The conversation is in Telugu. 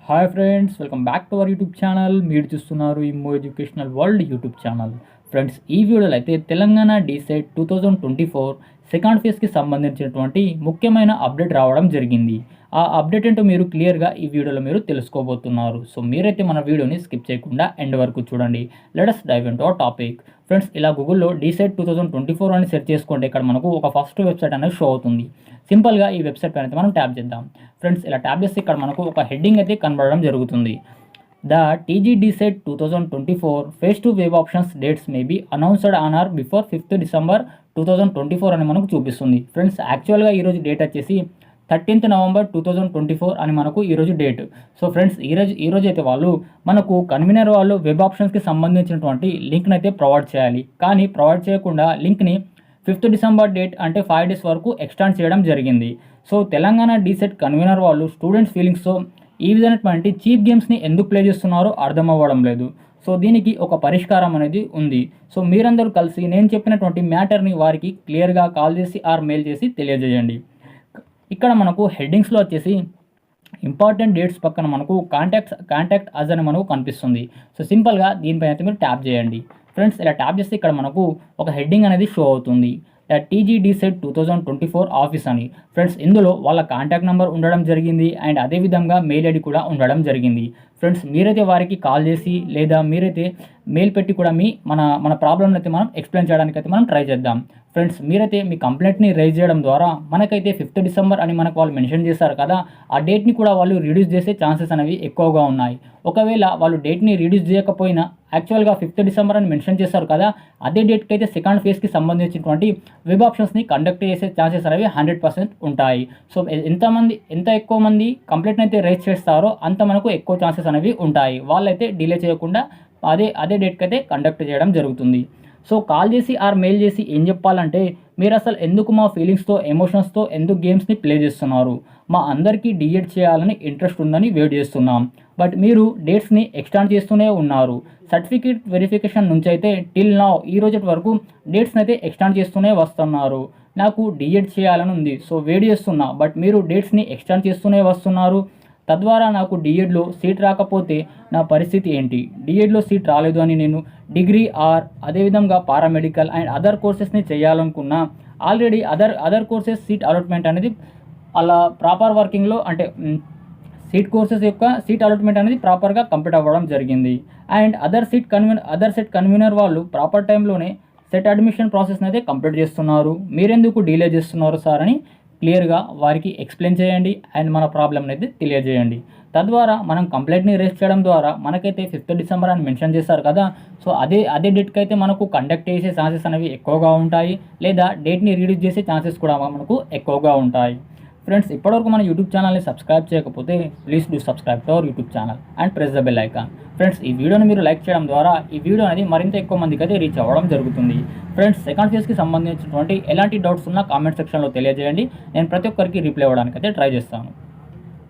Hi friends, welcome back to our YouTube channel. మీరు చూస్తున్నారు Immo educational world YouTube channel. Friends, ఈ వీడియోలో అయితే తెలంగాణ డీసెట్ 2024 సెకండ్ ఫేజ్కి సంబంధించినటువంటి ముఖ్యమైన అప్డేట్ రావడం జరిగింది. ఆ అప్డేట్ ఏంటో మీరు క్లియర్గా ఈ వీడియోలో మీరు తెలుసుకోబోతున్నారు. సో మీరైతే మన వీడియోని స్కిప్ చేయకుండా ఎండ్ వరకు చూడండి. Let us dive into our topic. Friends, ఇలా గూగుల్లో డీసెట్ 2024 అని సెర్చ్ చేసుకుంటే ఇక్కడ మనకు ఒక ఫస్ట్ వెబ్సైట్ అనేది షో అవుతుంది. సింపుల్గా ఈ వెబ్సైట్ పైన అయితే మనం ట్యాప్ చేద్దాం. ఫ్రెండ్స్, ఇలా ట్యాప్ చేస్తే ఇక్కడ మనకు ఒక హెడ్డింగ్ అయితే కనబడడం జరుగుతుంది. The TG DEECET 2024 phase 2 web options dates may be announced on or before 5th December 2024 అని మనకు చూపిస్తుంది. ఫ్రెండ్స్, యాక్చువల్గా ఈరోజు డేట్ వచ్చేసి 13th November 2024 అని మనకు ఈరోజు డేట్. సో ఫ్రెండ్స్, ఈరోజు అయితే వాళ్ళు మనకు కన్వీనర్ వాళ్ళు వెబ్ ఆప్షన్స్కి సంబంధించినటువంటి లింక్ని అయితే ప్రొవైడ్ చేయాలి. కానీ ప్రొవైడ్ చేయకుండా లింక్ని 5th December డేట్ అంటే 5 days వరకు ఎక్స్టెండ్ చేయడం జరిగింది. సో తెలంగాణ డీసెట్ కన్వీనర్ వాళ్ళు స్టూడెంట్స్ ఫీలింగ్స్తో ఈ విధమైనటువంటి చీప్ గేమ్స్ని ఎందుకు ప్లే చేస్తున్నారో అర్థం అవ్వడం లేదు. సో దీనికి ఒక పరిష్కారం అనేది ఉంది. సో మీరందరూ కలిసి నేను చెప్పినటువంటి మ్యాటర్ని వారికి క్లియర్గా కాల్ చేసి ఆర్ మెయిల్ చేసి తెలియజేయండి. ఇక్కడ మనకు హెడ్డింగ్స్లో వచ్చేసి ఇంపార్టెంట్ డేట్స్ పక్కన మనకు కాంటాక్ట్ అస్ అని మనకు కనిపిస్తుంది. సో సింపుల్గా దీనిపైన అయితే మీరు ట్యాప్ చేయండి. ఫ్రెండ్స్, ఇలా ట్యాప్ చేస్తే ఇక్కడ మనకు ఒక హెడ్డింగ్ అనేది షో అవుతుంది. టీజీ డీసెట్ 2024 ఆఫీస్ అని. ఫ్రెండ్స్, ఇందులో వాళ్ళ కాంటాక్ట్ నెంబర్ ఉండడం జరిగింది అండ్ అదేవిధంగా మెయిల్ ఐడి కూడా ఉండడం జరిగింది. ఫ్రెండ్స్, మీరైతే వారికి కాల్ చేసి లేదా మీరైతే మెయిల్ పెట్టి కూడా మన ప్రాబ్లమ్ని అయితే మనం ఎక్స్ప్లెయిన్ చేయడానికి అయితే మనం ట్రై చేద్దాం. ఫ్రెండ్స్, మీరైతే మీ కంప్లైంట్ని రైజ్ చేయడం ద్వారా మనకైతే 5th December అని మనకు వాళ్ళు మెన్షన్ చేశారు కదా, ఆ డేట్ని కూడా వాళ్ళు రిడ్యూస్ చేసే ఛాన్సెస్ అనేవి ఎక్కువగా ఉన్నాయి. ఒకవేళ వాళ్ళు డేట్ని రిడ్యూస్ చేయకపోయినా యాక్చువల్గా 5th December అని మెన్షన్ చేశారు కదా, అదే డేట్కి అయితే సెకండ్ ఫేజ్కి సంబంధించినటువంటి వెబ్ ఆప్షన్స్ని కండక్ట్ చేసే ఛాన్సెస్ అనేవి 100% ఉంటాయి. సో ఎంత ఎక్కువ మంది కంప్లైంట్ని అయితే రైజ్ చేస్తారో అంత మనకు ఎక్కువ ఛాన్సెస్ అనేవి ఉంటాయి. వాళ్ళైతే డిలే చేయకుండా అదే డేట్కి అయితే కండక్ట్ చేయడం జరుగుతుంది. సో కాల్ చేసి ఆర్ మెయిల్ చేసి ఏం చెప్పాలంటే, మీరు అసలు ఎందుకు మా ఫీలింగ్స్తో ఎమోషన్స్తో ఎందుకు గేమ్స్ని ప్లే చేస్తున్నారు? మా అందరికీ డిఎడ్ చేయాలని ఇంట్రెస్ట్ ఉందని వెయిట్ చేస్తున్నాం. బట్ మీరు డేట్స్ని ఎక్స్టెండ్ చేస్తూనే ఉన్నారు. సర్టిఫికేట్ వెరిఫికేషన్ నుంచి అయితే టిల్ నౌ ఈ రోజు వరకు డేట్స్ని అయితే ఎక్స్టెండ్ చేస్తూనే వస్తున్నారు. నాకు డిఎడ్ చేయాలని ఉంది, సో వెయిట్ చేస్తున్నా, బట్ మీరు డేట్స్ని ఎక్స్టెండ్ చేస్తూనే వస్తున్నారు. తద్వారా నాకు డిఎడ్లో సీట్ రాకపోతే నా పరిస్థితి ఏంటి? డిఎడ్లో సీట్ రాలేదు అని నేను డిగ్రీ ఆర్ అదేవిధంగా పారామెడికల్ అండ్ అదర్ కోర్సెస్ని చేయాలనుకున్నా. Already other courses seat allotment అనేది అలా ప్రాపర్ వర్కింగ్లో అంటే కోర్సెస్ యొక్క సీట్ అలాట్మెంట్ అనేది ప్రాపర్గా కంప్లీట్ అవ్వడం జరిగింది. అండ్ అదర్ సెట్ కన్వీనర్ వాళ్ళు ప్రాపర్ టైంలోనే సెట్ అడ్మిషన్ ప్రాసెస్ని అయితే కంప్లీట్ చేస్తున్నారు. మీరెందుకు డిలే చేస్తున్నారు సార్ అని క్లియర్గా వారికి ఎక్స్ప్లెయిన్ చేయండి అండ్ మన ప్రాబ్లమ్ని అయితే తెలియజేయండి. తద్వారా మనం కంప్లైంట్ని రేస్ చేయడం ద్వారా మనకైతే 5th December అని మెన్షన్ చేశారు కదా, సో అదే డేట్కి అయితే మనకు కండక్ట్ చేసే ఛాన్సెస్ అనేవి ఎక్కువగా ఉంటాయి, లేదా డేట్ని రిడ్యూస్ చేసే ఛాన్సెస్ కూడా మనకు ఎక్కువగా ఉంటాయి. ఫ్రెండ్స్, ఇప్పటివరకు మన యూట్యూబ్ ఛానల్ని సబ్స్క్రైబ్ చేయకపోతే please do subscribe to our YouTube channel and press the bell icon. Friends, ఈ వీడియోని మీరు లైక్ చేయడం ద్వారా ఈ వీడియో అనేది మరింత ఎక్కువ మందికి అయితే రీచ్ అవ్వడం జరుగుతుంది. ఫ్రెండ్స్, సెకండ్ ఫేజ్కి సంబంధించినటువంటి ఎలాంటి డౌట్స్ ఉన్నా కామెంట్ సెక్షన్లో తెలియజేయండి. నేను ప్రతి ఒక్కరికి రిప్లై అవ్వడానికి అయితే ట్రై చేస్తాను.